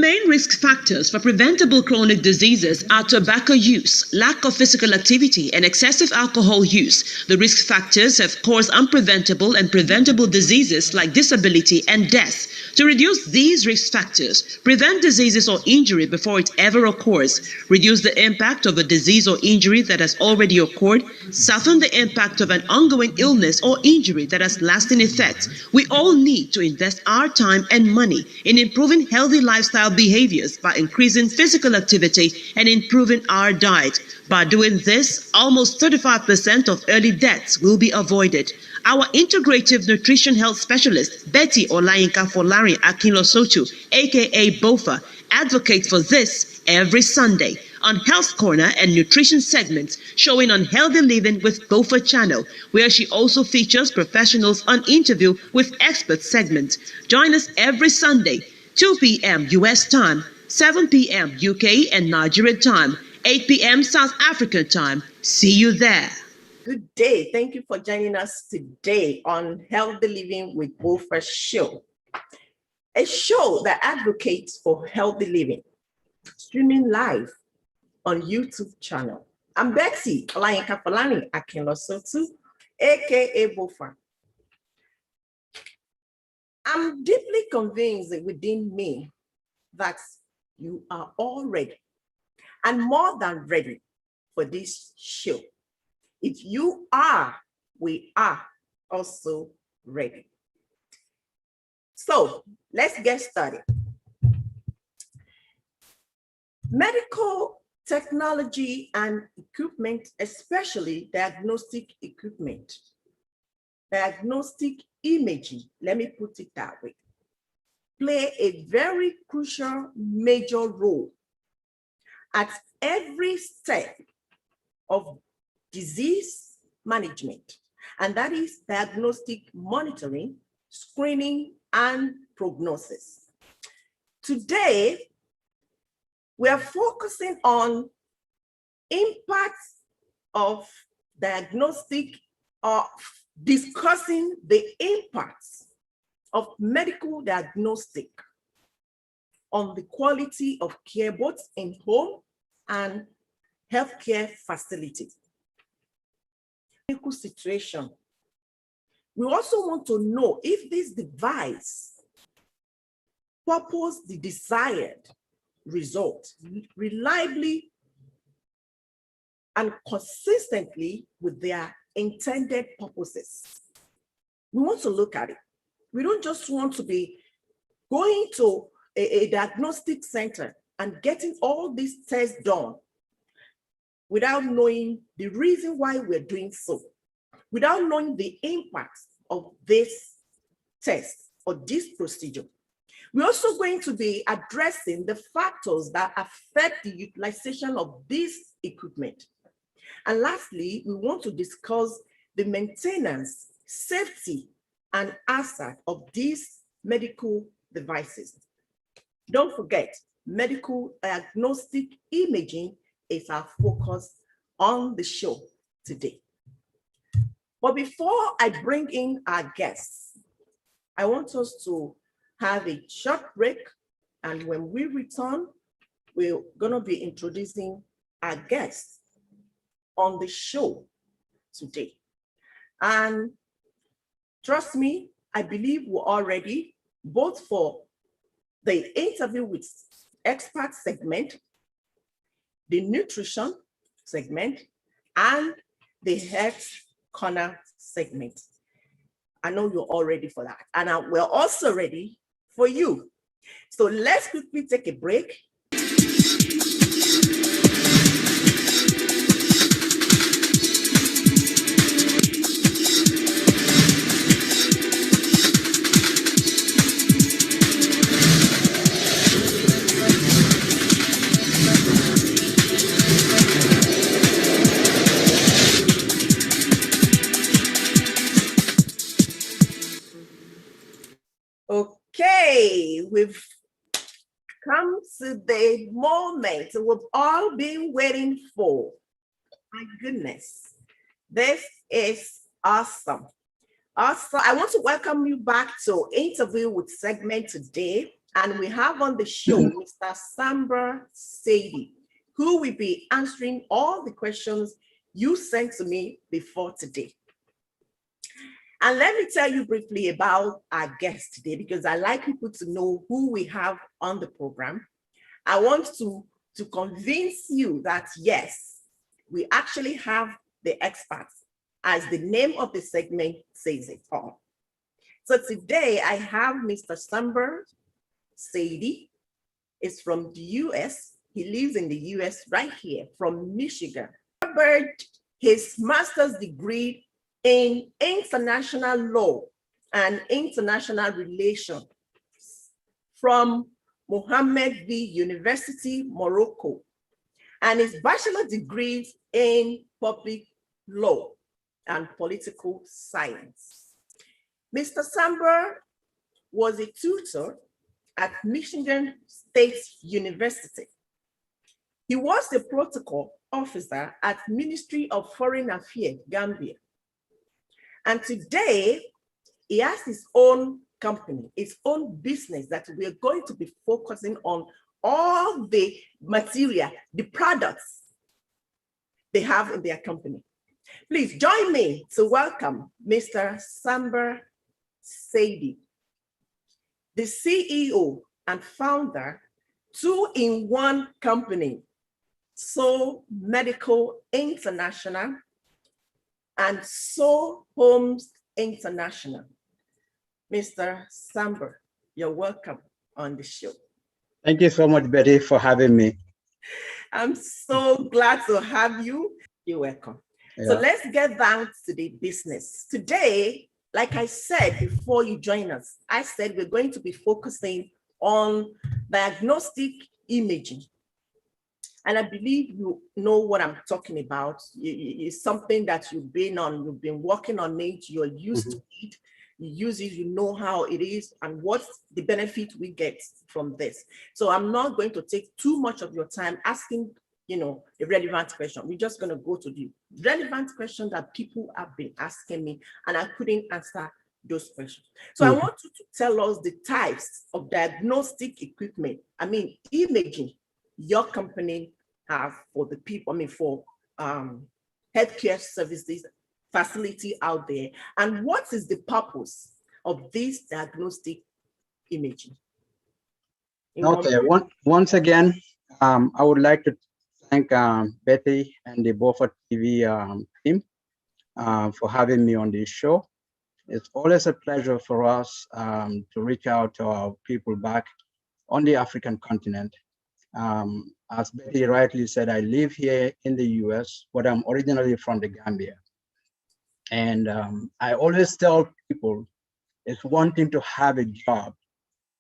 Main risk factors for preventable chronic diseases are tobacco use, lack of physical activity, and excessive alcohol use. The risk factors have caused unpreventable and preventable diseases like disability and death. To reduce these risk factors, prevent diseases or injury before it ever occurs, reduce the impact of a disease or injury that has already occurred, soften the impact of an ongoing illness or injury that has lasting effects. We all need to invest our time and money in improving healthy lifestyle behaviors by increasing physical activity and improving our diet. By doing this, almost 35% of early deaths will be avoided. Our integrative nutrition health specialist, Betty Olayinka Folarin Akinlosotu, aka BOFA, advocates for this every Sunday on Health Corner and Nutrition segments showing on Healthy Living with BOFA channel, where she also features professionals on interview with expert segments. Join us every Sunday, 2 p.m. U.S. time, 7 p.m. UK and Nigeria time, 8 p.m. South African time. See you there. Good day. Thank you for joining us today on Healthy Living with BOFA show, a show that advocates for healthy living, streaming live on YouTube channel. I'm Betty Olayinka Folarin Akinlosotu, aka BOFA. I'm deeply convinced within me that you are all ready and more than ready for this show. If you are, we are also ready. So let's get started. Medical technology and equipment, especially diagnostic equipment, diagnostic imaging, let me put it that way, play a very crucial major role at every step of disease management, and that is diagnostic monitoring, screening, and prognosis. Today, we are focusing on impacts of diagnostic, or discussing the impacts of medical diagnostic on the quality of care both in home and healthcare facilities. Medical situation. We also want to know if this device purposes the desired result reliably and consistently with their intended purposes. We want to look at it. We don't just want to be going to a diagnostic center and getting all these tests done without knowing the reason why we're doing so, without knowing the impacts of this test or this procedure. We're also going to be addressing the factors that affect the utilization of this equipment. And lastly, we want to discuss the maintenance, safety, and hazard of these medical devices. Don't forget, medical diagnostic imaging is our focus on the show today. But before I bring in our guests, I want us to have a short break. And when we return, we're going to be introducing our guests on the show today. And trust me, I believe we're all ready, both for the interview with expert segment, the nutrition segment, and the health corner segment. I know you're all ready for that. And we're also ready for you. So let's quickly take a break. Okay, we've come to the moment we've all been waiting for. My goodness, this is awesome. Also, I want to welcome you back to Interview with segment today. And we have on the show Mr. Samber Sadie, who will be answering all the questions you sent to me before today. And let me tell you briefly about our guest today, because I like people to know who we have on the program. I want to convince you that yes, we actually have the experts, as the name of the segment says it all. So today I have Mr. Samber Sadie. Is from the US. He lives in the US right here from Michigan. He earned his master's degree in international law and international relations from Mohammed V University, Morocco, and his bachelor degrees in public law and political science. Mr. Samber was a tutor at Michigan State University. He was the protocol officer at Ministry of Foreign Affairs, Gambia. And today, he has his own company, his own business that we're going to be focusing on all the material, the products they have in their company. Please join me to welcome Mr. Samber Sadie, the CEO and founder, two-in-one company, So Medical International and So Homes International. Mr. Samber, you're welcome on the show. Thank you so much, Betty, for having me. I'm so glad to have you. You're welcome. Yeah. So let's get down to the business. Today, like I said before you join us, I said we're going to be focusing on diagnostic imaging. And I believe you know what I'm talking about. It's something that you've been working on it, you're used to it, you use it, you know how it is and what's the benefit we get from this. So I'm not going to take too much of your time asking, the relevant question. We're just going to go to the relevant question that people have been asking me, and I couldn't answer those questions. So I want you to tell us the types of diagnostic equipment, imaging, your company have for the people, for healthcare services facility out there, and what is the purpose of this diagnostic imaging? Okay, once again, I would like to thank Betty and the Beaufort TV team for having me on this show. It's always a pleasure for us to reach out to our people back on the African continent. As Betty rightly said, I live here in the US, but I'm originally from the Gambia. And I always tell people, it's one thing to have a job.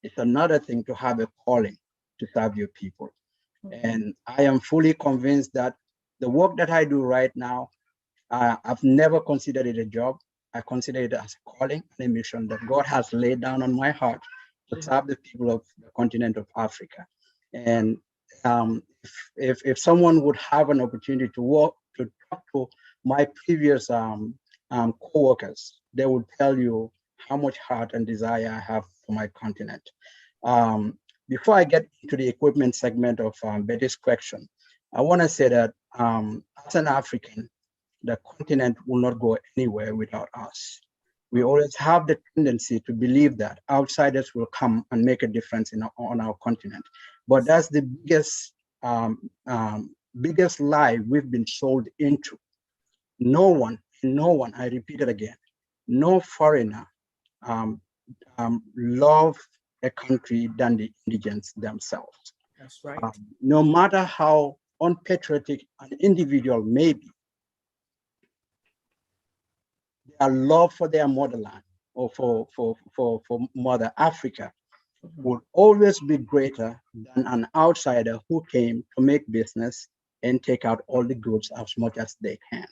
It's another thing to have a calling to serve your people. And I am fully convinced that the work that I do right now, I've never considered it a job. I consider it as a calling and a mission that God has laid down on my heart to serve the people of the continent of Africa. And if someone would have an opportunity to talk to my previous co-workers, they would tell you how much heart and desire I have for my continent. Before I get into the equipment segment of Betty's question, I want to say that as an African, the continent will not go anywhere without us. We always have the tendency to believe that outsiders will come and make a difference on our continent. But that's the biggest lie we've been sold into. No one, I repeat it again, no foreigner love a country than the indigents themselves. That's right. No matter how unpatriotic an individual may be, their love for their motherland or for Mother Africa will always be greater than an outsider who came to make business and take out all the goods as much as they can.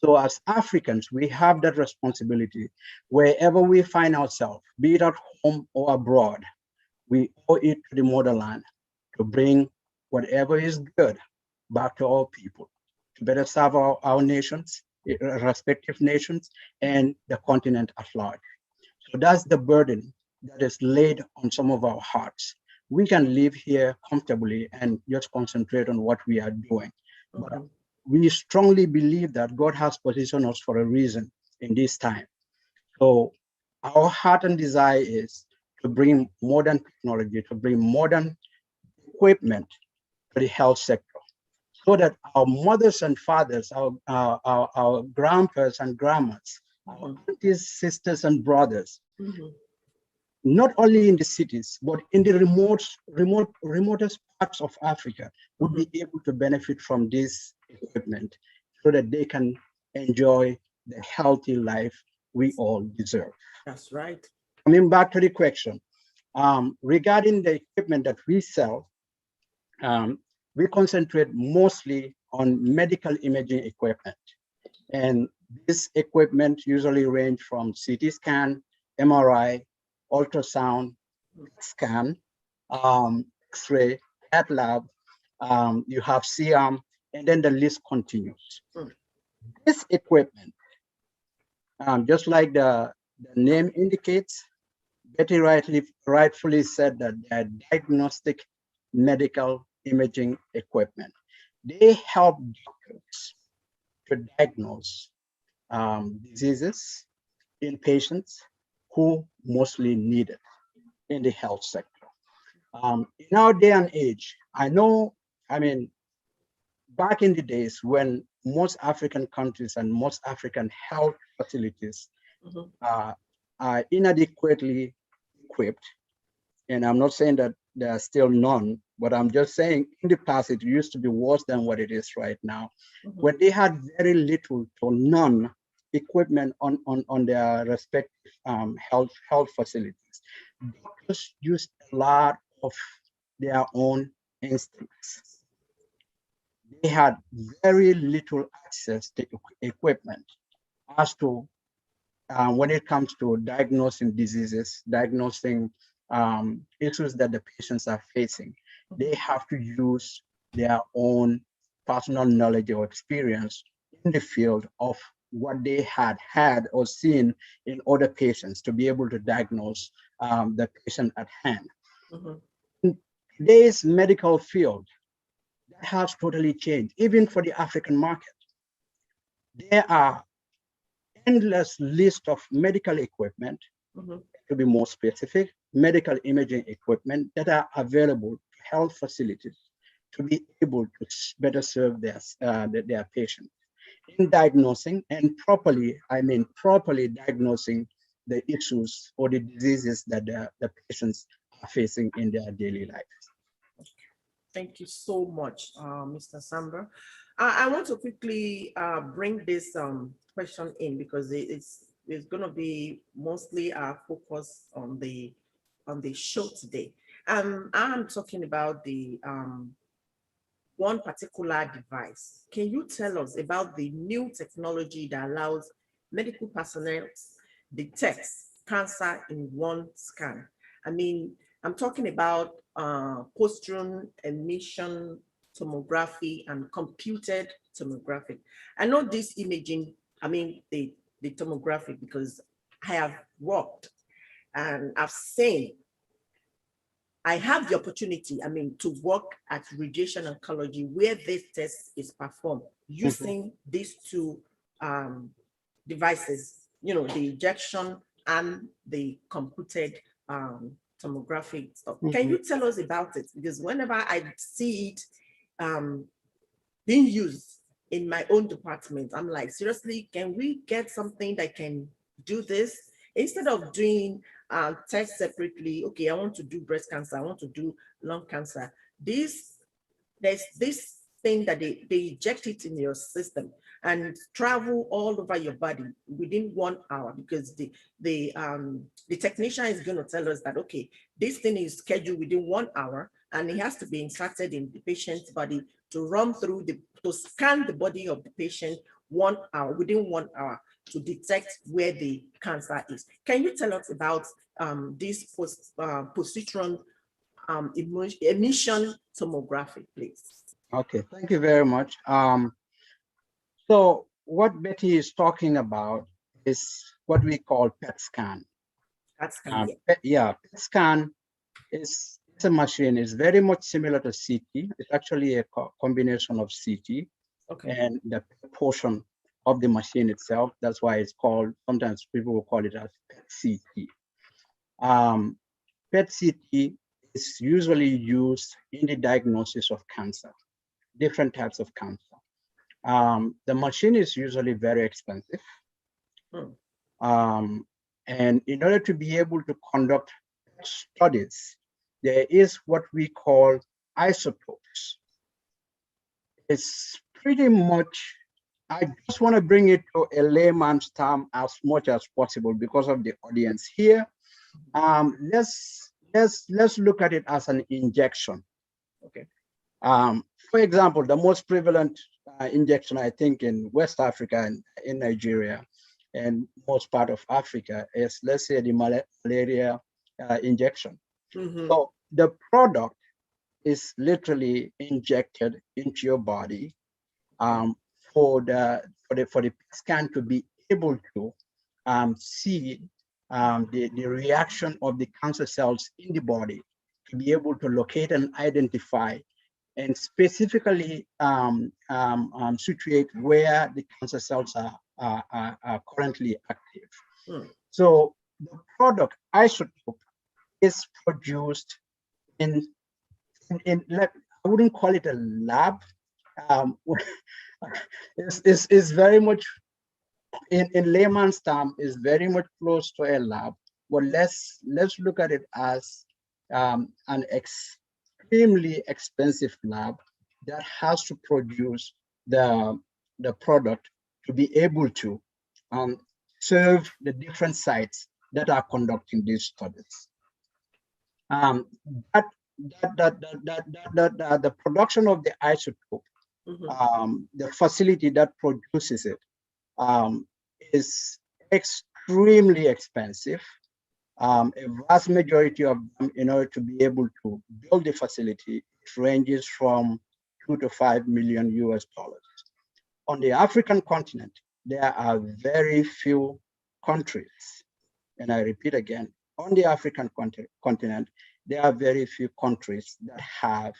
So as Africans, we have that responsibility. Wherever we find ourselves, be it at home or abroad, we owe it to the motherland to bring whatever is good back to our people, to better serve our nations, respective nations, and the continent at large. So that's the burden that is laid on some of our hearts. we can live here comfortably and just concentrate on what we are doing. But we strongly believe that God has positioned us for a reason in this time. So our heart and desire is to bring modern technology, to bring modern equipment to the health sector, so that our mothers and fathers, our grandpas and grandmas, our aunties, sisters, and brothers, not only in the cities, but in the remotest parts of Africa, would be able to benefit from this equipment so that they can enjoy the healthy life we all deserve. That's right. Coming back to the question, regarding the equipment that we sell, we concentrate mostly on medical imaging equipment. And this equipment usually range from CT scan, MRI, ultrasound, scan, X-ray, CAT lab, you have CM, and then the list continues. This equipment, just like the name indicates, Betty rightfully said that they are diagnostic medical imaging equipment. They help doctors to diagnose diseases in patients who mostly need it in the health sector. In our day and age, back in the days when most African countries and most African health facilities are inadequately equipped, and I'm not saying that there are still none, but I'm just saying in the past it used to be worse than what it is right now, when they had very little to none equipment on their respective health facilities. Doctors used a lot of their own instincts. They had very little access to equipment as to when it comes to diagnosing diseases, diagnosing issues that the patients are facing. They have to use their own personal knowledge or experience in the field of what they had or seen in other patients to be able to diagnose the patient at hand. In today's medical field, that has totally changed, even for the African market. There are endless list of medical equipment, to be more specific, medical imaging equipment that are available to health facilities to be able to better serve their patients in diagnosing and properly diagnosing the issues or the diseases that the patients are facing in their daily lives. Thank you so much, Mr. Samba. I want to quickly bring this question in because it's going to be mostly our focus on the show today. I'm talking about the one particular device. Can you tell us about the new technology that allows medical personnel detect cancer in one scan? I mean, I'm talking about post-run emission tomography and computed tomography. I know this imaging, the tomography, because I have worked and I've seen, I have the opportunity, to work at radiation oncology where this test is performed using these two devices, the injection and the computed tomography stuff. Can you tell us about it? Because whenever I see it being used in my own department, I'm like, seriously, can we get something that can do this? Instead of doing tests separately, okay, I want to do breast cancer, I want to do lung cancer. There's this thing that they inject it in your system and travel all over your body within 1 hour, because the technician is going to tell us that, okay, this thing is scheduled within 1 hour and it has to be inserted in the patient's body to run through to scan the body of the patient within 1 hour to detect where the cancer is. Can you tell us about this positron emission tomography, please? Okay, thank you very much. So what Betty is talking about is what we call PET scan. PET scan, PET scan is It's a machine. It's very much similar to CT. It's actually a combination of CT and the portion of the machine itself. That's why it's called, sometimes people will call it as PET-CT. PET-CT is usually used in the diagnosis of cancer, different types of cancer. The machine is usually very expensive. And in order to be able to conduct studies, there is what we call isotopes. It's pretty much, I just want to bring it to a layman's term as much as possible because of the audience here. Let's look at it as an injection. For example, the most prevalent injection, I think, in West Africa and in Nigeria and most part of Africa is, let's say, the malaria injection. So the product is literally injected into your body for the scan to be able to see the reaction of the cancer cells in the body, to be able to locate and identify and specifically situate where the cancer cells are currently active. So the product isotope is produced in I wouldn't call it a lab. It's very much, in layman's term, is very much close to a lab. But let's look at it as an extremely expensive lab that has to produce the product to be able to serve the different sites that are conducting these studies. The production of the isotope, the facility that produces it, is extremely expensive. A vast majority of them, in order to be able to build the facility, it ranges from $2 to $5 million US. On the African continent, there are very few countries, and I repeat again, on the African continent, there are very few countries that have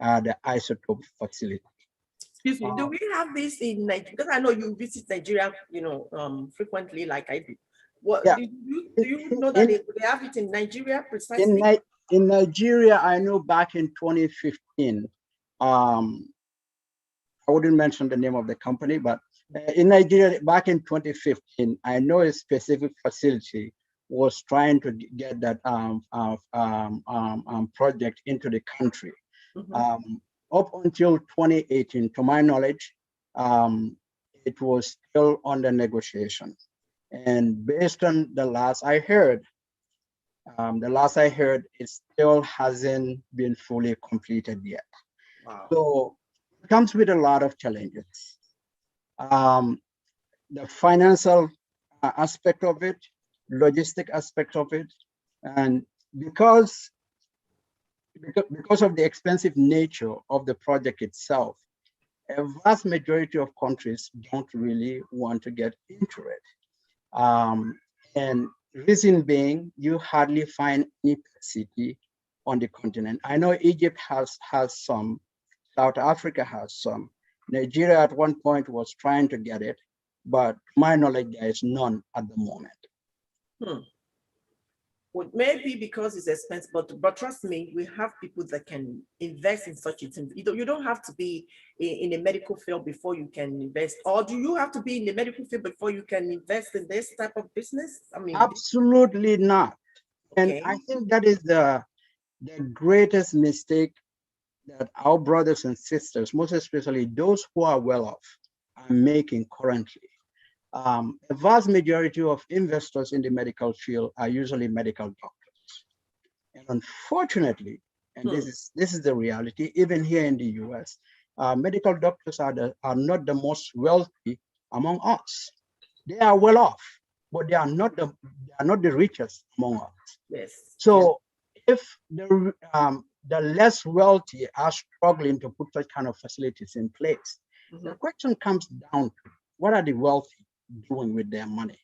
the isotope facility. Excuse me, do we have this in Nigeria? Because I know you visit Nigeria, frequently, like I do. What do you know that they have it in Nigeria precisely? In Nigeria, I know back in 2015, I wouldn't mention the name of the company, but in Nigeria, back in 2015, I know a specific facility was trying to get that project into the country. Up until 2018, to my knowledge, it was still under negotiation. And based on the last I heard, it still hasn't been fully completed yet. Wow. So it comes with a lot of challenges. The financial aspect of it, logistic aspect of it, and because of the expensive nature of the project itself, a vast majority of countries don't really want to get into it. And reason being, you hardly find any city on the continent. I know Egypt has some, South Africa has some. Nigeria at one point was trying to get it, but to my knowledge, there is none at the moment. Well, maybe because it's expensive, but trust me, we have people that can invest in such a thing. You don't have to be in a medical field before you can invest, or do you have to be in the medical field before you can invest in this type of business? I mean, absolutely not. And I think that is the greatest mistake that our brothers and sisters, most especially those who are well off, are making currently. A vast majority of investors in the medical field are usually medical doctors. And unfortunately, and this is the reality, even here in the US, medical doctors are not the most wealthy among us. They are well off, but they are not the richest among us. Yes. So if the less wealthy are struggling to put such kind of facilities in place, the question comes down to, what are the wealthy doing with their money?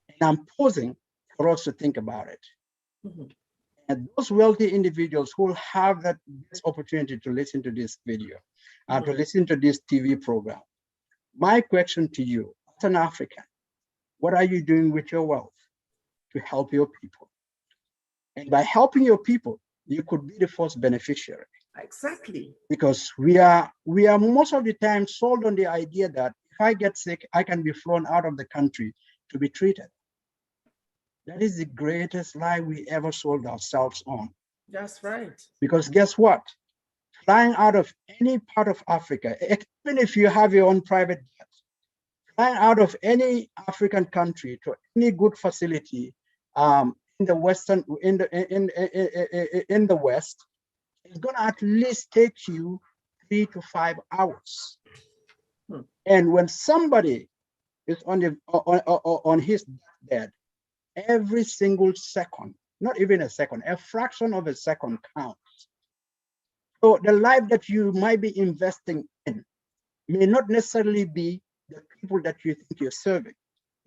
And I'm posing for us to think about it. And those wealthy individuals who have this opportunity to listen to this video, to listen to this TV program, my question to you, as an African, what are you doing with your wealth to help your people? And by helping your people, you could be the first beneficiary. Exactly. Because we are most of the time sold on the idea that if I get sick, I can be flown out of the country to be treated. That is the greatest lie we ever sold ourselves on. That's right. Because guess what? Flying out of any part of Africa, even if you have your own private jet, flying out of any African country to any good facility in the West, it's going to at least take you 3 to 5 hours. And when somebody is on his bed, every single second, not even a second, a fraction of a second counts. So the life that you might be investing in may not necessarily be the people that you think you're serving.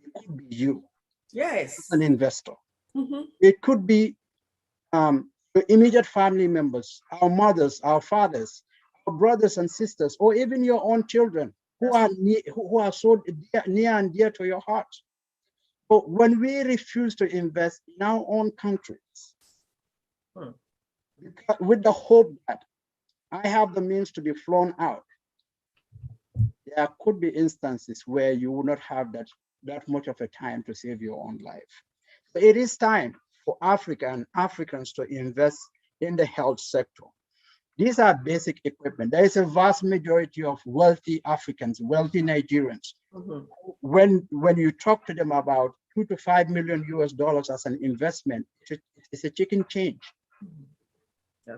It could be you, yes, as an investor. It could be your immediate family members, our mothers, our fathers, our brothers and sisters, or even your own children who are so near and dear to your heart. But when we refuse to invest in our own countries, with the hope that I have the means to be flown out, there could be instances where you will not have that much of a time to save your own life. So it is time for Africa and Africans to invest in the health sector. These are basic equipment. There is a vast majority of wealthy Africans, wealthy Nigerians. When you talk to them about $2 to $5 million US as an investment, it's a chicken change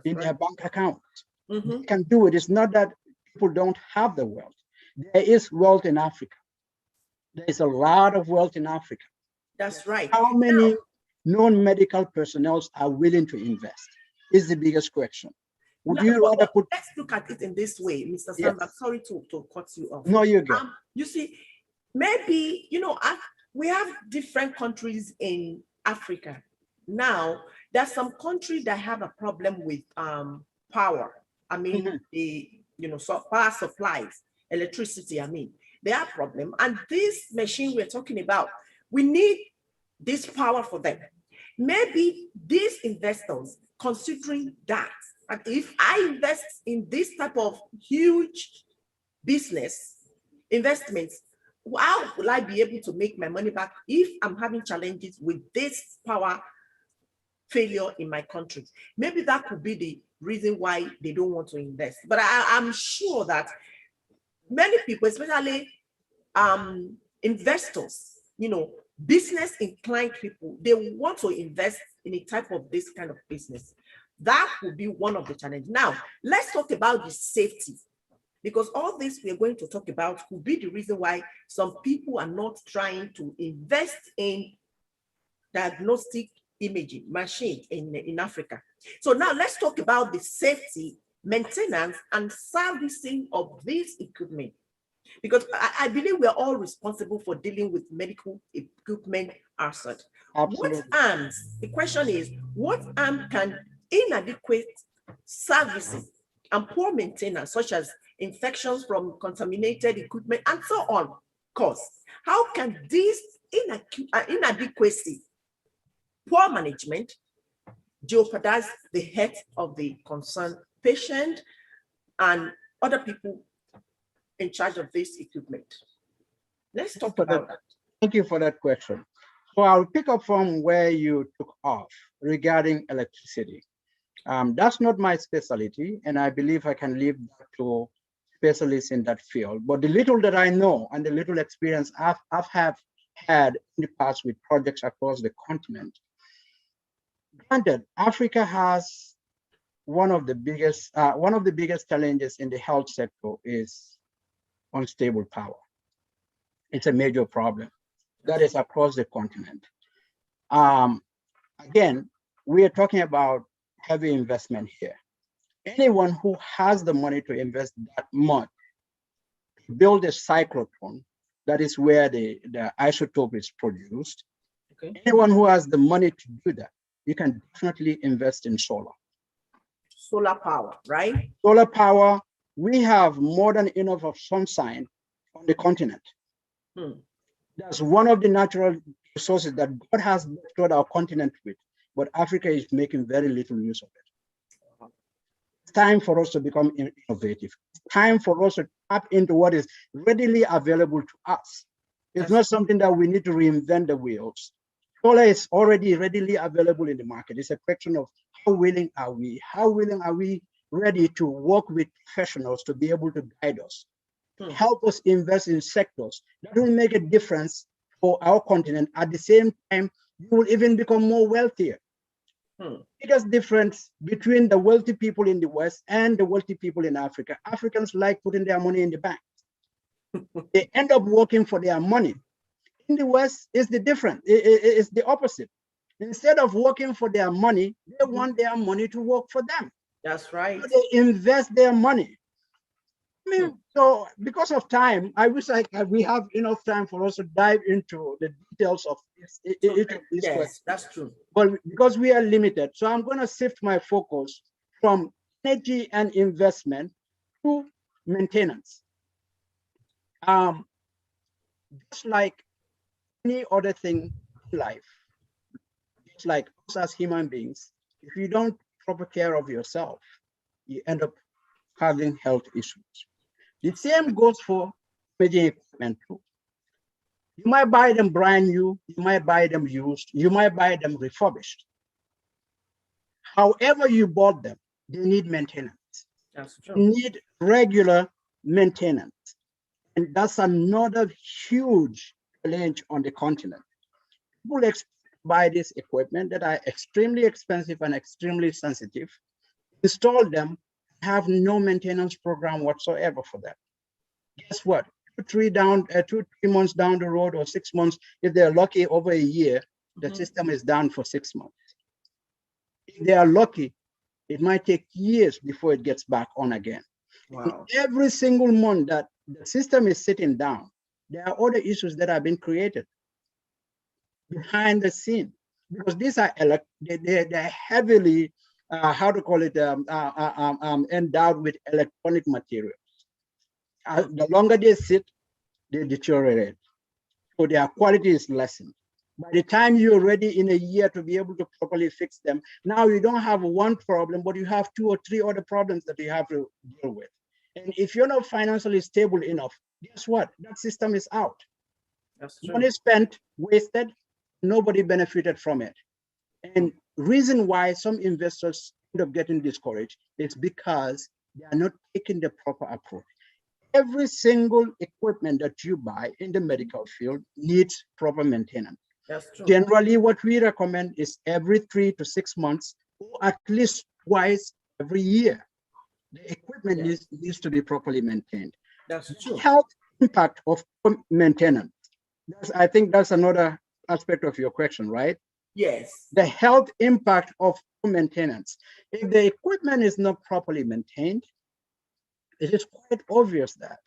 in their bank account. They can do it. It's not that people don't have the wealth. There is wealth in Africa. There is a lot of wealth in Africa. That's right. How many non-medical personnel are willing to invest is the biggest question. Would you rather put... Let's look at it in this way, Mr. Samba. Yes. Sorry to cut you off. No, you're good. You see, maybe, we have different countries in Africa. Now, there's some countries that have a problem with power. I mean, power supplies, electricity, they have a problem. And this machine we're talking about, we need this power for them. Maybe these investors, considering that, and if I invest in this type of huge business investments, how will I be able to make my money back if I'm having challenges with this power failure in my country? Maybe that could be the reason why they don't want to invest. But I'm sure that many people, especially investors, business inclined people, they want to invest in a type of this kind of business. That would be one of the challenges. Now, let's talk about the safety, because all this we're going to talk about could be the reason why some people are not trying to invest in diagnostic imaging machine in Africa. So now let's talk about the safety, maintenance, and servicing of this equipment. Because I believe we're all responsible for dealing with medical equipment ourselves. Absolutely. What arms, the question is, what arm can inadequate servicing and poor maintenance, such as infections from contaminated equipment and so on, cause? How can this inadequacy, poor management, jeopardize the health of the concerned patient and other people in charge of this equipment? Let's talk about that. Thank you for that question. So I'll pick up from where you took off regarding electricity. That's not my specialty, and I believe I can leave that to specialists in that field. But the little that I know and the little experience I've had in the past with projects across the continent, granted, Africa has one of the biggest challenges in the health sector is unstable power. It's a major problem that is across the continent. Again, we are talking about heavy investment here. Anyone who has the money to invest that much, build a cyclotron, that is where the isotope is produced. Okay. Anyone who has the money to do that you can definitely invest in solar. Solar power, right? Solar power, we have more than enough of sunshine on the continent. That's one of the natural resources that God has bestowed our continent with, but Africa is making very little use of it. It's time for us to become innovative. It's time for us to tap into what is readily available to us. It's not something that we need to reinvent the wheels. Solar is already readily available in the market. It's a question of how willing are we? How willing are we ready to work with professionals to be able to guide us, help us invest in sectors that will make a difference for our continent. At the same time, you will even become more wealthier. Biggest difference between the wealthy people in the West and the wealthy people in Africa. Africans like putting their money in the bank. They end up working for their money. In the West, it's the different. It's the opposite. Instead of working for their money, they want their money to work for them. That's right. So they invest their money. I mean, so because of time, I wish we have enough time for us to dive into the details of each of these questions. That's true. But because we are limited, so I'm going to shift my focus from energy and investment to maintenance. Just like any other thing in life, just like us as human beings, if you don't take proper care of yourself, you end up having health issues. The same goes for imaging equipment too. You might buy them brand new, you might buy them used, you might buy them refurbished. However you bought them, they need maintenance. That's true. They need regular maintenance. And that's another huge challenge on the continent. People buy this equipment that are extremely expensive and extremely sensitive, install them, have no maintenance program whatsoever for that. Guess what? 2-3 months down the road, or 6 months, if they're lucky, over a year, the system is down for 6 months. If they are lucky, it might take years before it gets back on again. Wow. Every single month that the system is sitting down, there are other issues that have been created behind the scene, because these are they're heavily endowed with electronic materials. The longer they sit, they deteriorate, so their quality is lessened. By the time you're ready in a year to be able to properly fix them, now you don't have one problem, but you have 2 or 3 other problems that you have to deal with. And if you're not financially stable enough, guess what? That system is out. That's true. Money spent, wasted, nobody benefited from it. And reason why some investors end up getting discouraged is because they are not taking the proper approach. Every single equipment that you buy in the medical field needs proper maintenance. That's true. Generally, what we recommend is every 3 to 6 months, or at least twice every year. The equipment needs to be properly maintained. That's true. Health impact of maintenance. I think that's another aspect of your question, right? Yes. The health impact of maintenance. If the equipment is not properly maintained, it is quite obvious that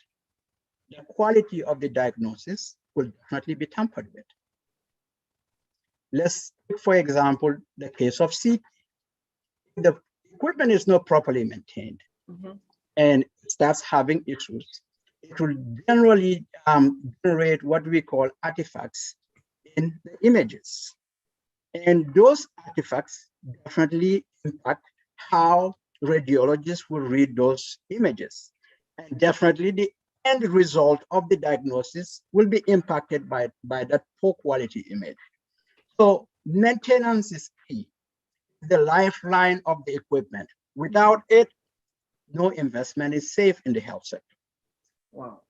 the quality of the diagnosis will definitely be tampered with. Let's take, for example, the case of CT. If the equipment is not properly maintained and starts having issues, it will generally generate what we call artifacts in the images. And those artifacts definitely impact how radiologists will read those images. And definitely the end result of the diagnosis will be impacted by that poor quality image. So maintenance is key, the lifeline of the equipment. Without it, no investment is safe in the health sector. Wow.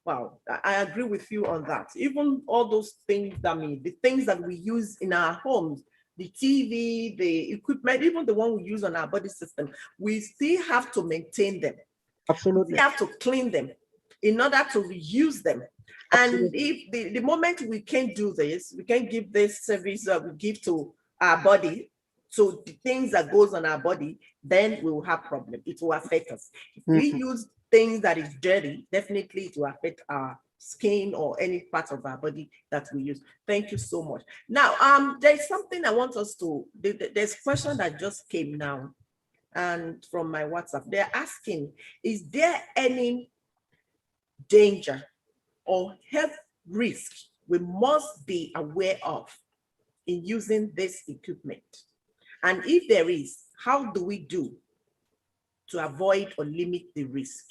Wow, I agree with you on that. Even all those things, the things that we use in our homes, the TV, the equipment, even the one we use on our body system, we still have to maintain them. Absolutely. We have to clean them in order to reuse them. Absolutely. And if the moment we can't do this, we can't give this service that we give to our body, so the things that goes on our body, then we will have problem. It will affect us. If we use things that is dirty, definitely it will affect our skin or any part of our body that we use. Thank you so much. Now, there's something I want us to, there's a question that just came now and from my WhatsApp. They're asking, is there any danger or health risk we must be aware of in using this equipment? And if there is, how do we do to avoid or limit the risk?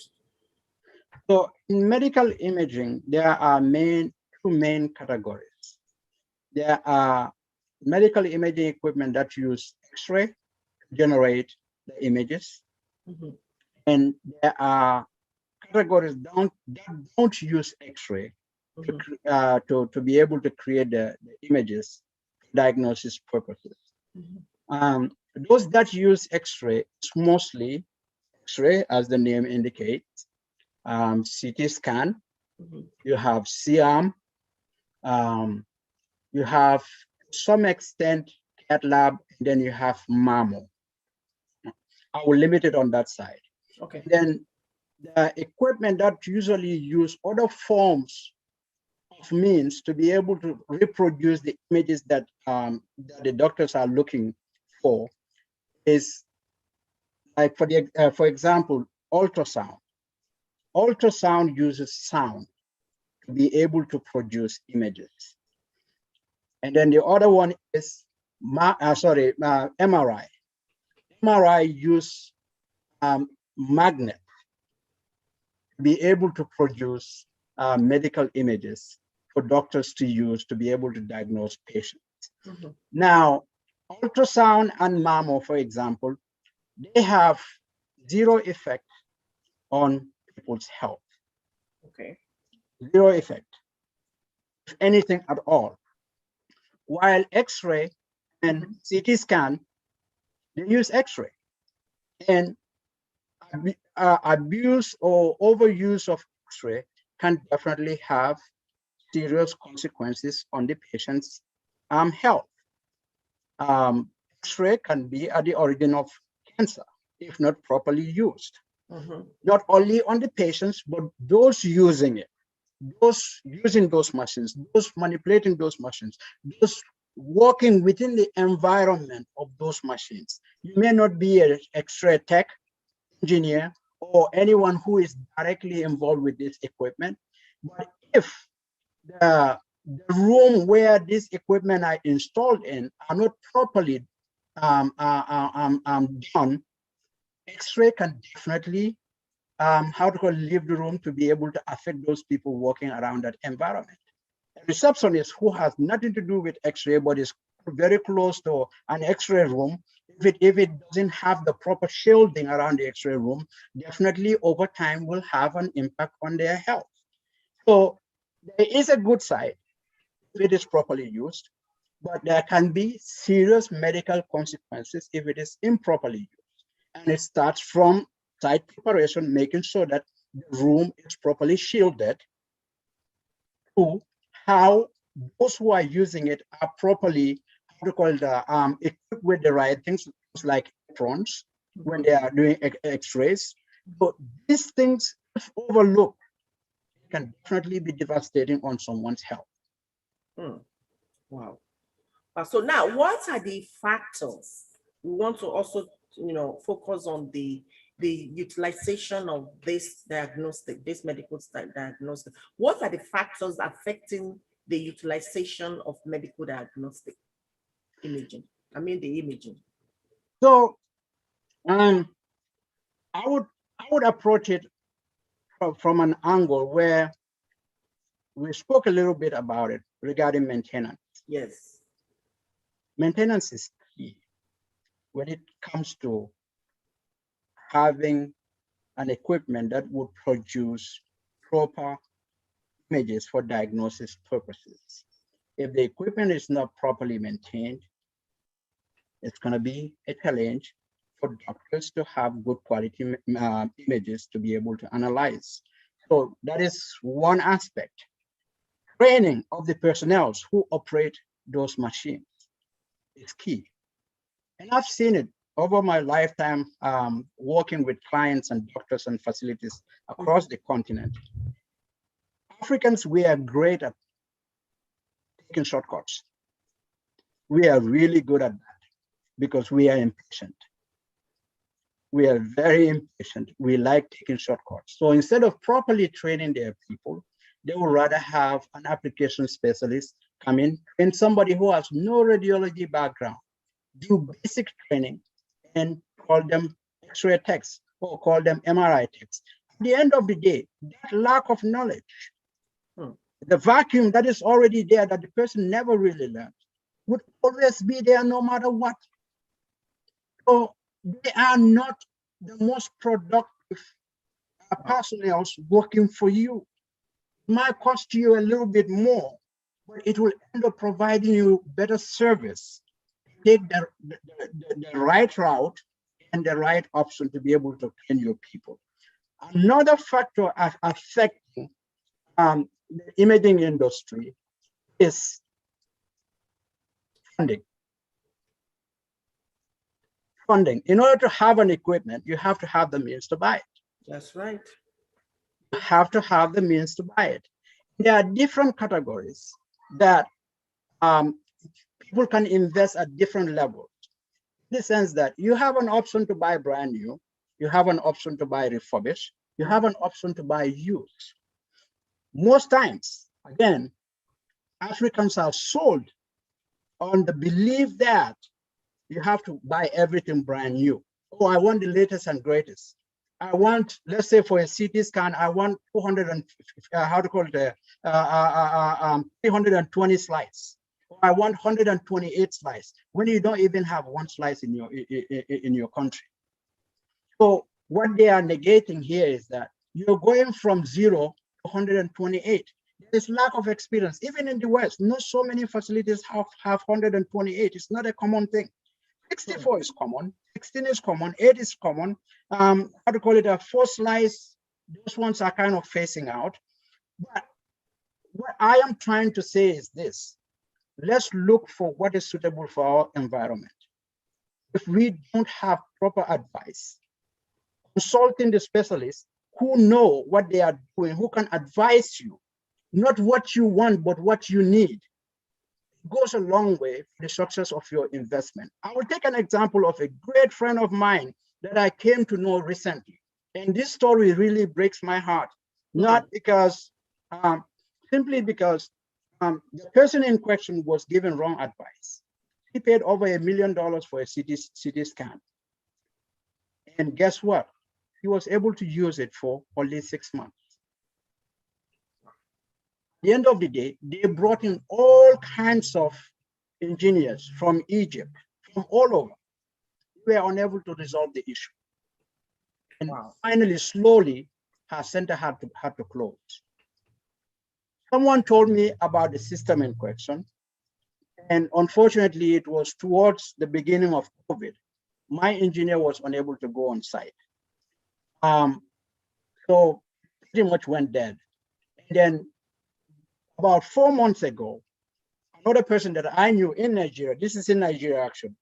So in medical imaging, there are two main categories. There are medical imaging equipment that use X-ray to generate the images. Mhm. And there are categories that don't use X-ray Mhm. to be able to create the images for diagnosis purposes. Mhm. Those that use X-ray is mostly X-ray, as the name indicates, CT scan, Mhm. you have CM, you have to some extent CAT lab, and then you have mammo. I will limit it on that side. Okay. Then the equipment that usually use other forms of means to be able to reproduce the images that the doctors are looking for is like, for example, ultrasound. Ultrasound uses sound to be able to produce images. And then the other one is MRI. MRI use magnet to be able to produce medical images for doctors to use to be able to diagnose patients. Mhm. Now, ultrasound and mammo, for example, they have zero effect on people's health. Okay. Zero effect, if anything at all. While X-ray and CT scan, they use X-ray. And abuse or overuse of X-ray can definitely have serious consequences on the patient's health. X-ray can be at the origin of cancer if not properly used. Not only on the patients, but those using it, those using those machines, those manipulating those machines, those working within the environment of those machines. You may not be an X-ray tech engineer or anyone who is directly involved with this equipment, but if the room where this equipment are installed in are not properly done, X-ray can definitely leave the room to be able to affect those people working around that environment. A receptionist who has nothing to do with X-ray but is very close to an X-ray room, if it doesn't have the proper shielding around the X-ray room, definitely over time will have an impact on their health. So there is a good side if it is properly used, but there can be serious medical consequences if it is improperly used. And it starts from site preparation, making sure that the room is properly shielded, to how those who are using it are properly, equipped with the right things like aprons when they are doing X-rays. So these things, if overlooked, can definitely be devastating on someone's health. Wow. So now, what are the factors? We want to also, focus on the utilization of this diagnostic, this medical diagnostic. What are the factors affecting the utilization of medical diagnostic imaging? I mean, the imaging. So, I would approach it from an angle where we spoke a little bit about it regarding maintenance. Yes. Maintenance is key when it comes to having an equipment that would produce proper images for diagnosis purposes. If the equipment is not properly maintained, it's going to be a challenge for doctors to have good quality images to be able to analyze. So that is one aspect. Training of the personnel who operate those machines is key. And I've seen it over my lifetime working with clients and doctors and facilities across the continent. Africans, we are great at taking shortcuts. We are really good at that because we are impatient. We are very impatient. We like taking shortcuts. So instead of properly training their people, they would rather have an application specialist come in and somebody who has no radiology background, do basic training and call them X-ray techs or call them MRI techs. At the end of the day, that lack of knowledge, the vacuum that is already there that the person never really learned, would always be there no matter what. So they are not the most productive personnel working for you. It might cost you a little bit more, but it will end up providing you better service. Take the right route and the right option to be able to train your people. Another factor affecting the imaging industry is funding. Funding. In order to have an equipment, you have to have the means to buy it. That's right. You have to have the means to buy it. There are different categories that people can invest at different levels. In the sense that you have an option to buy brand new, you have an option to buy refurbished, you have an option to buy used. Most times, again, Africans are sold on the belief that you have to buy everything brand new. Oh, I want the latest and greatest. I want, let's say for a CT scan, I want 320 slides. Or I want 128 slides when you don't even have one slice in your country. So what they are negating here is that you're going from 0 to 128. There's lack of experience. Even in the West, not so many facilities have 128. It's not a common thing. 64 is common, 16 is common, 8 is common. How to call it, a 4 slice, those ones are kind of phasing out. But what I am trying to say is this: let's look for what is suitable for our environment. If we don't have proper advice, consulting the specialists who know what they are doing, who can advise you, not what you want, but what you need, goes a long way for the success of your investment. I will take an example of a great friend of mine that I came to know recently. And this story really breaks my heart, not because, simply because the person in question was given wrong advice. He paid over $1 million for a CT scan. And guess what? He was able to use it for only 6 months. At the end of the day, they brought in all kinds of engineers from Egypt, from all over. We were unable to resolve the issue. And finally, slowly, her center had to close. Someone told me about the system in question. And unfortunately, it was towards the beginning of COVID. My engineer was unable to go on site. So pretty much went dead. And then about 4 months ago, another person that I knew in Nigeria, this is in Nigeria actually,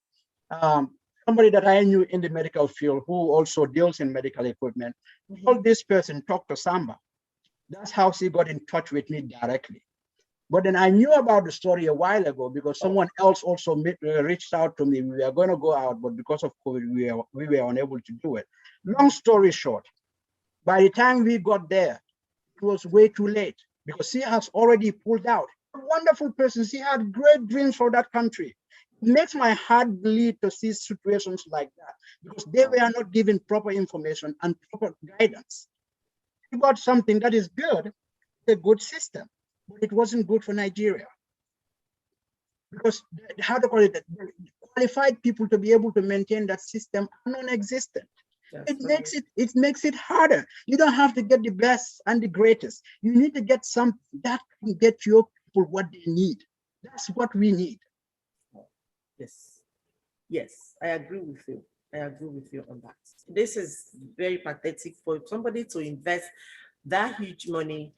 somebody that I knew in the medical field who also deals in medical equipment, told this person, talk to Samba. That's how she got in touch with me directly. But then I knew about the story a while ago because someone else also reached out to me. We were going to go out, but because of COVID, we were unable to do it. Long story short, by the time we got there, it was way too late because she has already pulled out. A wonderful person. She had great dreams for that country. It makes my heart bleed to see situations like that because they were not given proper information and proper guidance about something that is good, a good system, but it wasn't good for Nigeria. Because how to call it, the qualified people to be able to maintain that system are non-existent. It makes it harder. You don't have to get the best and the greatest. You need to get something that can get your people what they need. That's what we need. Yes, I agree with you. I agree with you on that. This is very pathetic for somebody to invest that huge money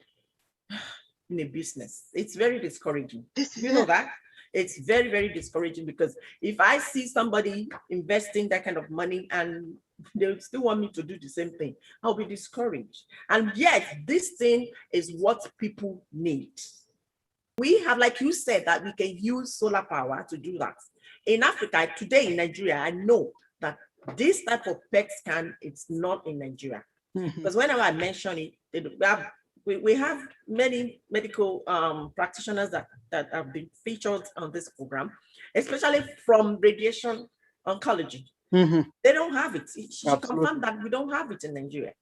in a business. It's very discouraging. You know that? It's very, very discouraging because if I see somebody investing that kind of money and They still want me to do the same thing. I'll be discouraged. And yet, this thing is what people need. We have, like you said, that we can use solar power to do that. In Africa, today in Nigeria, I know that this type of PET scan, it's not in Nigeria. Because whenever I mention it, we have many medical practitioners that have been featured on this program, especially from radiation oncology. They don't have it. She confirmed that we don't have it in Nigeria.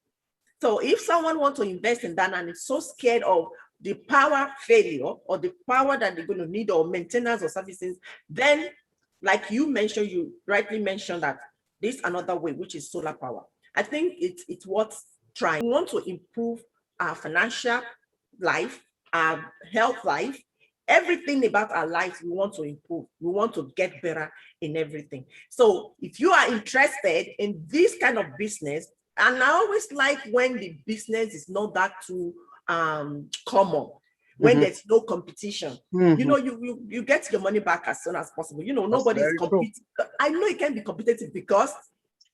So if someone wants to invest in that and is so scared of the power failure or the power that they're going to need or maintenance or services, then like you mentioned, you rightly mentioned that this another way, which is solar power. I think it's worth trying. We want to improve our financial life, our health life, everything about our lives. We want to improve. We want to get better in everything. So if you are interested in this kind of business, and I always like when the business is not that too common, when there's no competition. You know, you get your money back as soon as possible. You know, nobody's competing. I know it can be competitive because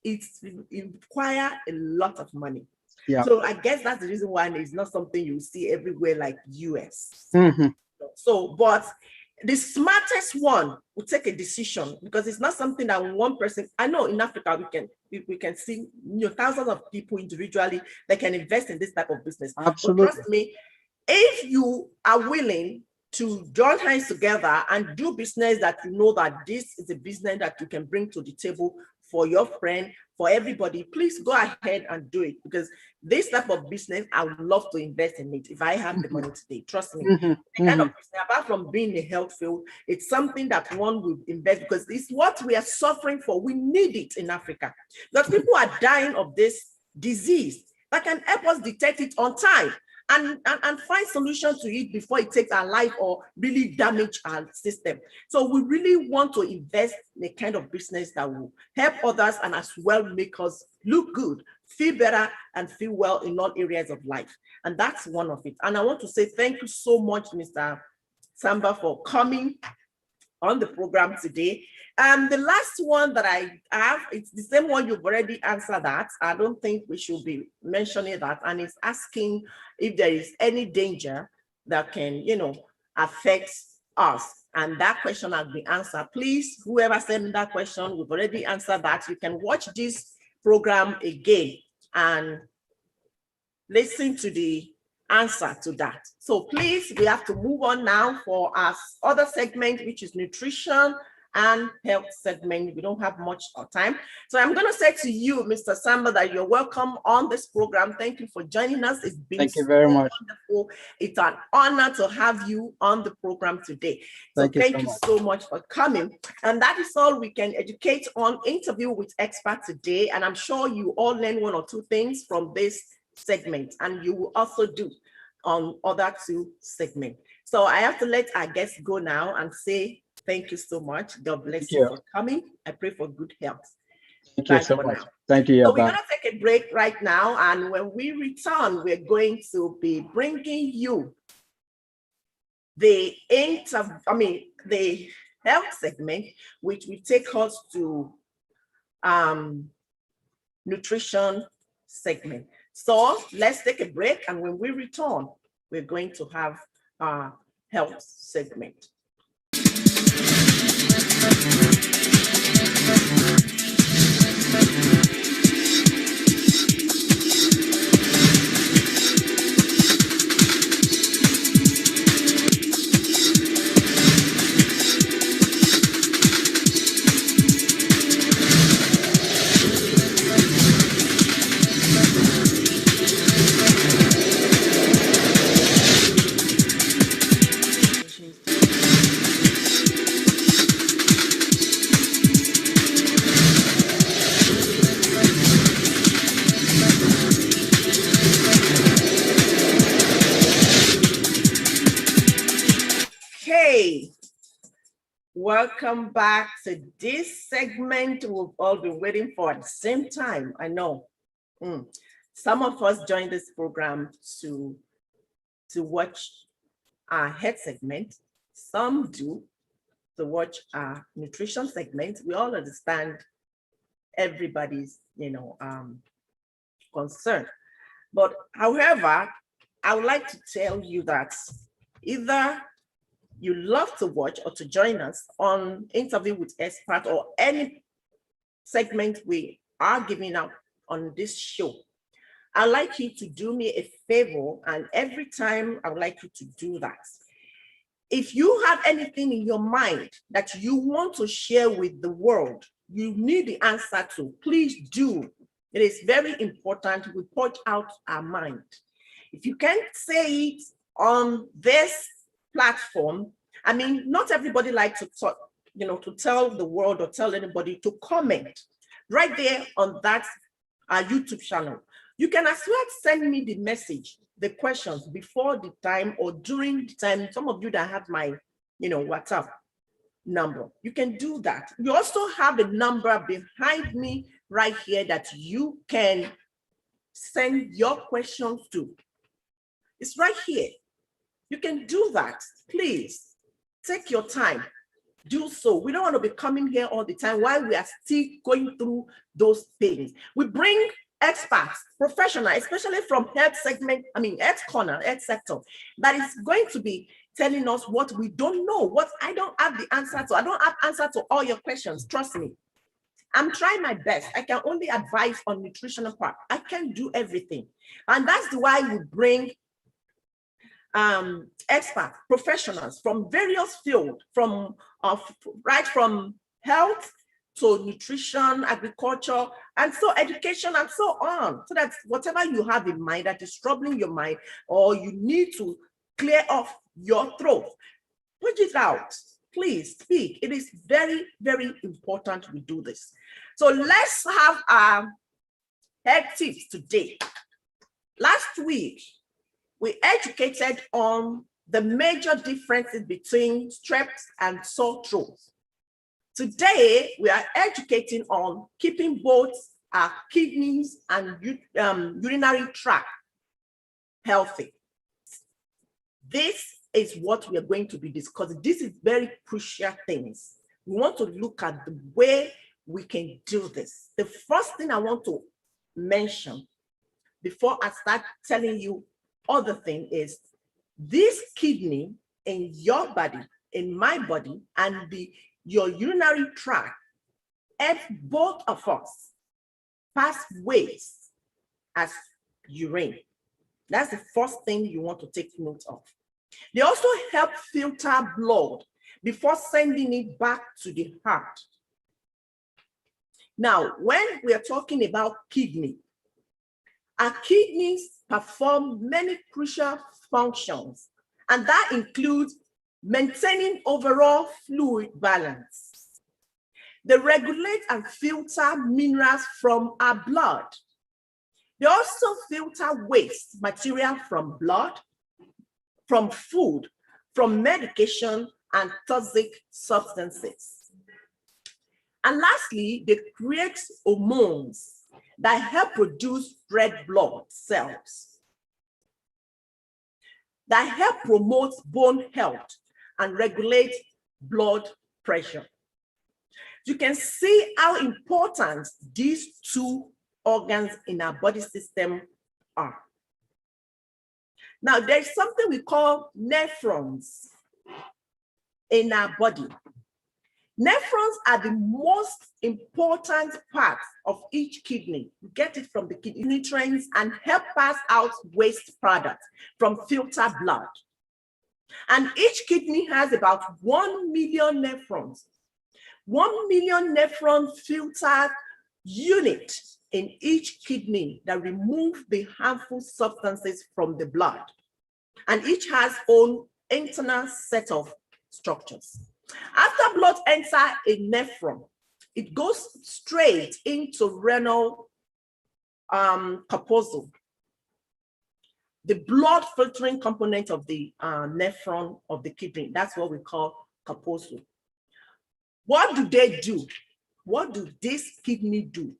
it requires a lot of money. Yeah. So I guess that's the reason why it's not something you see everywhere like US. So, but the smartest one will take a decision, because it's not something that one person. I know in Africa we can see thousands of people individually that can invest in this type of business. Absolutely. But trust me, if you are willing to join hands together and do business that you know that this is a business that you can bring to the table for your friend, for everybody, please go ahead and do it, because this type of business, I would love to invest in it if I have the money today. Trust me. The kind of business, apart from being a health field, it's something that one will invest, because it's what we are suffering for. We need it in Africa, because people are dying of this disease that can help us detect it on time and find solutions to it before it takes our life or really damage our system. So we really want to invest in a kind of business that will help others and as well make us look good, feel better, and feel well in all areas of life. And that's one of it. And I want to say thank you so much, Mr. Samba, for coming on the program today. The last one that I have, it's the same one you've already answered that. I don't think we should be mentioning that. And it's asking if there is any danger that can, affect us. And that question has been answered. Please, whoever sent that question, we've already answered that. You can watch this program again and listen to the answer to that. So please, we have to move on now for our other segment, which is nutrition and health segment. We don't have much time. So I'm going to say to you, Mr. Samba, that you're welcome on this program. Thank you for joining us. It's been Thank you very much. Wonderful. It's an honor to have you on the program today. So thank you so much for coming. And that is all we can educate on interview with experts today. And I'm sure you all learn one or two things from this segment, and you will also do on other two segments. So I have to let our guests go now and say thank you so much. God bless you for coming. I pray for good health. Thank you so much. Thank you. So we're going to take a break right now, and when we return, we're going to be bringing you the health segment, which will take us to nutrition segment. So let's take a break, and when we return, we're going to have our health segment. Welcome back to this segment we've all been waiting for at the same time. I know some of us joined this program to watch our health segment. Some do to watch our nutrition segment. We all understand everybody's, concern. But however, I would like to tell you that either you love to watch or to join us on Interview with Expert or any segment we are giving out on this show, I'd like you to do me a favor, and every time I would like you to do that. If you have anything in your mind that you want to share with the world, you need the answer to, please do. It is very important we put out our mind. If you can't say it on this platform, I mean, not everybody likes to talk, to tell the world or tell anybody to comment right there on that YouTube channel. You can as well send me the message, the questions before the time or during the time. Some of you that have my, WhatsApp number, you can do that. You also have a number behind me right here that you can send your questions to. It's right here. You can do that. Please take your time. Do so. We don't want to be coming here all the time while we are still going through those things. We bring experts, professionals, especially from health segment, health corner, health sector, that is going to be telling us what we don't know, what I don't have the answer to. I don't have answer to all your questions. Trust me. I'm trying my best. I can only advise on nutritional part. I can't do everything. And that's why we bring experts, professionals from various fields, from right from health to nutrition, agriculture, and so education, and so on. So that whatever you have in mind that is troubling your mind, or you need to clear off your throat, put it out. Please speak. It is very, very important we do this. So let's have our health tips today. Last week, we educated on the major differences between strep and sore throat. Today, we are educating on keeping both our kidneys and urinary tract healthy. This is what we are going to be discussing. This is very crucial things. We want to look at the way we can do this. The first thing I want to mention before I start telling you other thing is this kidney in your body, in my body, and your urinary tract help both of us pass waste as urine. That's the first thing you want to take note of. They also help filter blood before sending it back to the heart. Now, when we are talking about kidney, our kidneys perform many crucial functions, and that includes maintaining overall fluid balance. They regulate and filter minerals from our blood. They also filter waste material from blood, from food, from medication, and toxic substances. And lastly, they create hormones that help produce red blood cells, that help promote bone health and regulate blood pressure. You can see how important these two organs in our body system are. Now, there's something we call nephrons in our body. Nephrons are the most important part of each kidney. We get it from the kidney nutrients and help pass out waste products from filtered blood. And each kidney has about 1 million nephrons. 1 million nephron filtered unit in each kidney that remove the harmful substances from the blood. And each has own internal set of structures. After blood enters a nephron, it goes straight into renal corpuscle, the blood filtering component of the nephron of the kidney. That's what we call corpuscle. What do they do? What do this kidney do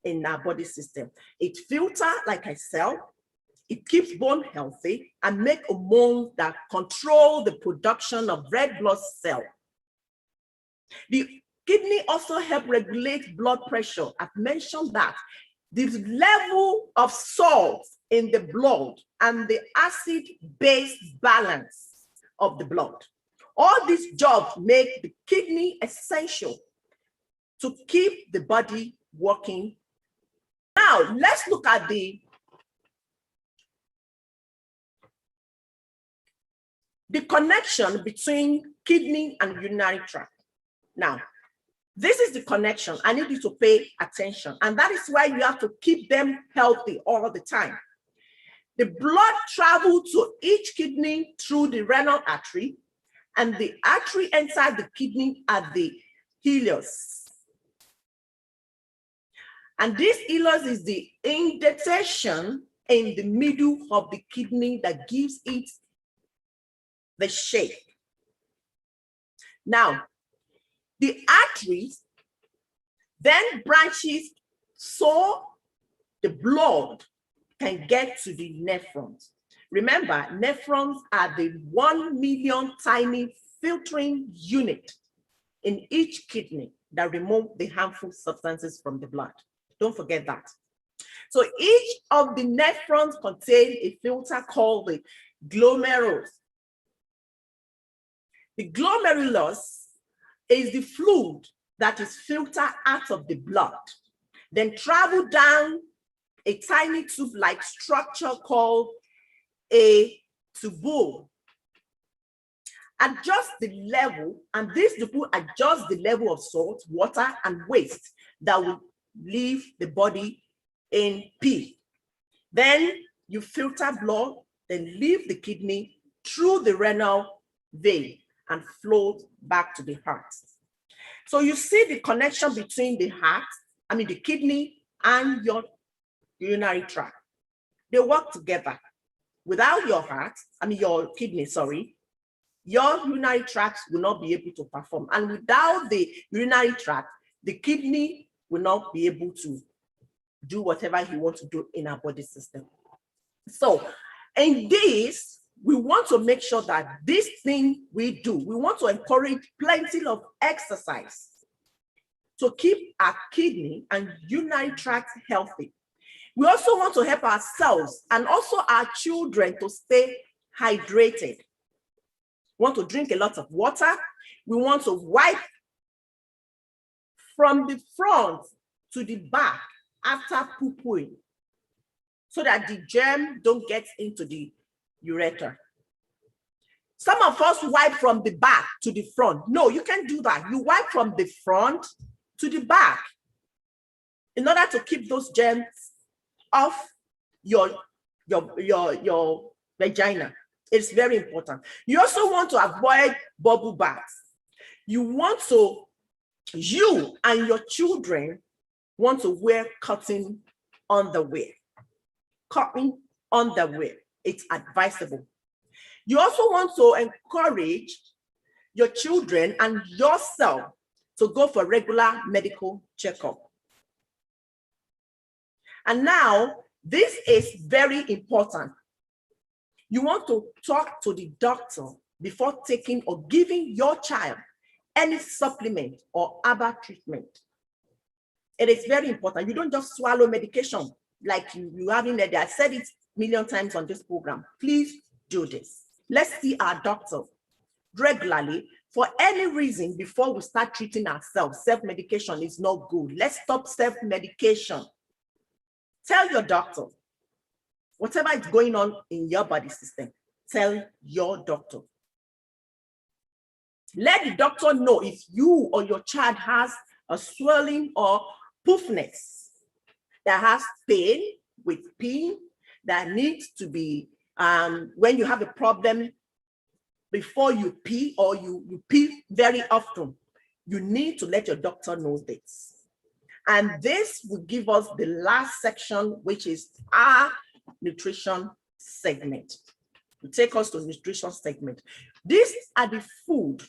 in our body system? It filters, like I said, it keeps bone healthy and make hormones that control the production of red blood cell. The Kidney also help regulate blood pressure. I've mentioned that. The level of salt in the blood and the acid-base balance of the blood. All these jobs make the kidney essential to keep the body working. Now, let's look at the connection between kidney and urinary tract. Now, this is the connection. I need you to pay attention. And that is why you have to keep them healthy all the time. The blood travels to each kidney through the renal artery, and the artery enters the kidney at the ileus. And this ileus is the indentation in the middle of the kidney that gives it the shape. Now, the arteries then branches so the blood can get to the nephrons. Remember, nephrons are the 1 million tiny filtering unit in each kidney that remove the harmful substances from the blood. Don't forget that. So each of the nephrons contain a filter called the glomerulus. The glomerulus is the fluid that is filtered out of the blood, then travel down a tiny tube-like structure called a tubule. Adjust the level, and this tubule adjusts the level of salt, water, and waste that will leave the body in pee. Then you filter blood, then leave the kidney through the renal vein and flow back to the heart. So you see the connection between the heart, the kidney and your urinary tract. They work together. Without your heart, your kidney, sorry, your urinary tract will not be able to perform. And without the urinary tract, the kidney will not be able to do whatever he wants to do in our body system. So in this, we want to make sure that this thing we do, we want to encourage plenty of exercise to keep our kidney and urinary tract healthy. We also want to help ourselves and also our children to stay hydrated. We want to drink a lot of water. We want to wipe from the front to the back after poo-pooing so that the germ don't get into the urethra. Some of us wipe from the back to the front. No, you can't do that. You wipe from the front to the back in order to keep those germs off your vagina. It's very important. You also want to avoid bubble baths. You and your children want to wear cotton underwear. Cotton underwear, it's advisable. You also want to encourage your children and yourself to go for regular medical checkup. And now, this is very important. You want to talk to the doctor before taking or giving your child any supplement or herbal treatment. It is very important. You don't just swallow medication like you have in there. I said it a million times on this program. Please do this. Let's see our doctor regularly for any reason before we start treating ourselves. Self-medication is not good. Let's stop self-medication. Tell your doctor, whatever is going on in your body system, tell your doctor. Let the doctor know if you or your child has a swelling or puffiness that has pain with pain that needs to be, when you have a problem before you pee or you pee very often, you need to let your doctor know this. And this will give us the last section, which is our nutrition segment. Will take us to nutrition segment. These are the food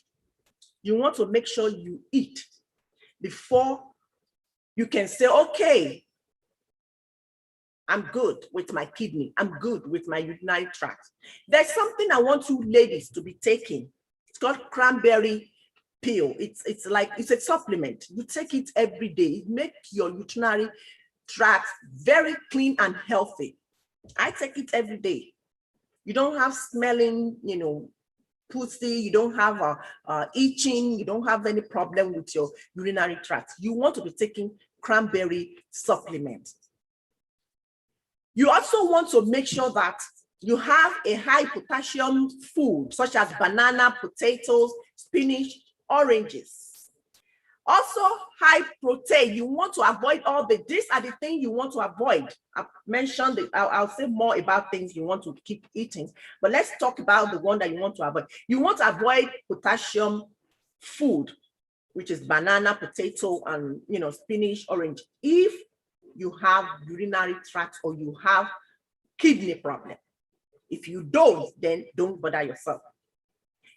you want to make sure you eat before you can say, okay, I'm good with my kidney. I'm good with my urinary tract. There's something I want you ladies to be taking. It's called cranberry pill. It's like, it's a supplement. You take it every day. It makes your urinary tract very clean and healthy. I take it every day. You don't have smelling, pussy, you don't have itching, you don't have any problem with your urinary tract. You want to be taking cranberry supplement. You also want to make sure that you have a high potassium food, such as banana, potatoes, spinach, oranges. Also, high protein. You want to avoid these are the things you want to avoid. I've mentioned it. I'll say more about things you want to keep eating, but let's talk about the one that you want to avoid. You want to avoid potassium food, which is banana, potato, and spinach, orange. If you have urinary tract or you have kidney problem. If you don't, then don't bother yourself.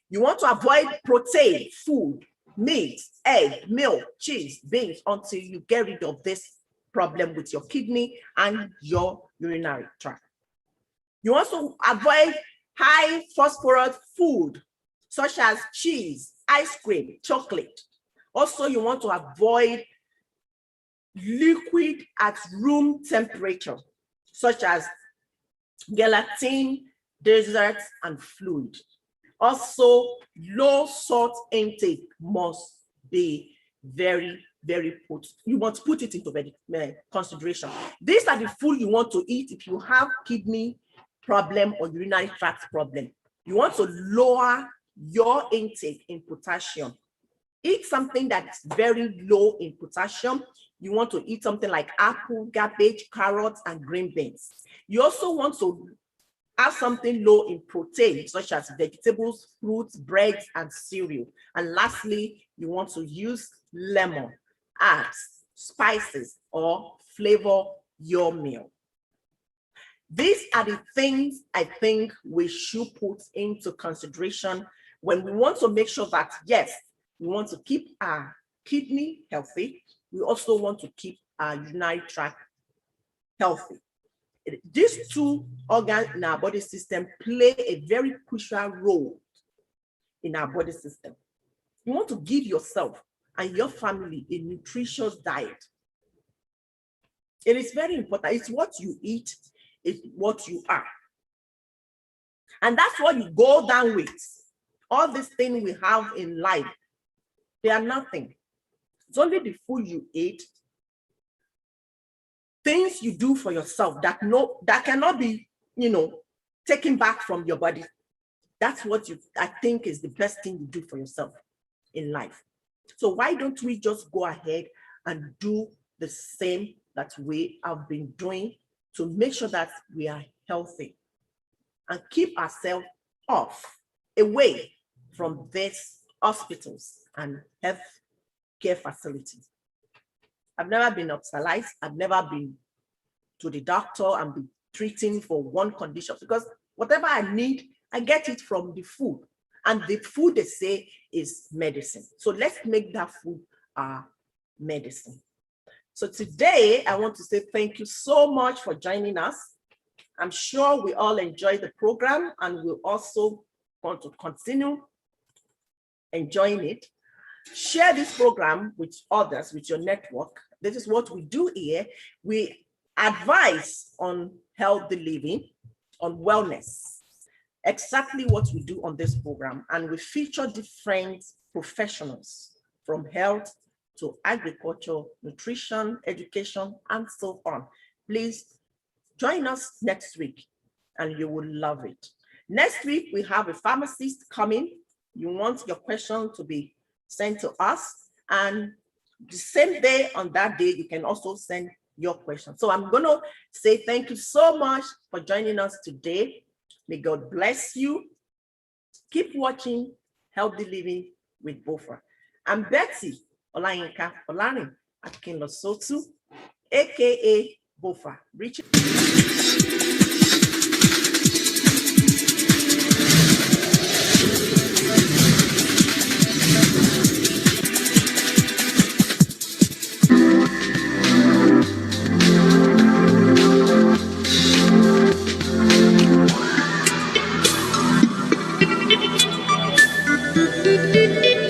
You want to avoid protein food, meat, egg, milk, cheese, beans, until you get rid of this problem with your kidney and your urinary tract. You also avoid high phosphorus food, such as cheese, ice cream, chocolate. Also, you want to avoid liquid at room temperature, such as gelatin, desserts, and fluid. Also, low salt intake must be very, very you want to put it into consideration. These are the food you want to eat if you have kidney problem or urinary tract problem. You want to lower your intake in potassium. Eat something that's very low in potassium. You want to eat something like apple, cabbage, carrots, and green beans. You also want to have something low in protein, such as vegetables, fruits, breads, and cereal. And lastly, you want to use lemon, herbs, spices, or flavor your meal. These are the things I think we should put into consideration when we want to make sure that, yes, we want to keep our kidney healthy. We also want to keep our urinary tract healthy. These two organs in our body system play a very crucial role in our body system. You want to give yourself and your family a nutritious diet. It is very important. It's what you eat, it's what you are. And that's what you go down with. All these things we have in life, they are nothing. It's only the food you eat, things you do for yourself that cannot be, taken back from your body. That's what I think is the best thing you do for yourself in life. So why don't we just go ahead and do the same that we have been doing to make sure that we are healthy and keep ourselves away from these hospitals and health care facilities. I've never been hospitalized. I've never been to the doctor and been treating for one condition, because whatever I need, I get it from the food. And the food, they say, is medicine. So let's make that food our medicine. So today, I want to say thank you so much for joining us. I'm sure we all enjoyed the program and we'll also want to continue enjoying it. Share this program with others, with your network. This is what we do here. We advise on healthy living, on wellness, exactly what we do on this program. And we feature different professionals from health to agriculture, nutrition, education, and so on. Please join us next week and you will love it. Next week, we have a pharmacist coming. You want your question to be sent to us, and the same day, on that day, you can also send your question. So I'm going to say thank you so much for joining us today. May God bless you. Keep watching Healthy Living with Bofa. I'm Betty Olayinka Olani Akinlosotu, aka Bofa. Thank you.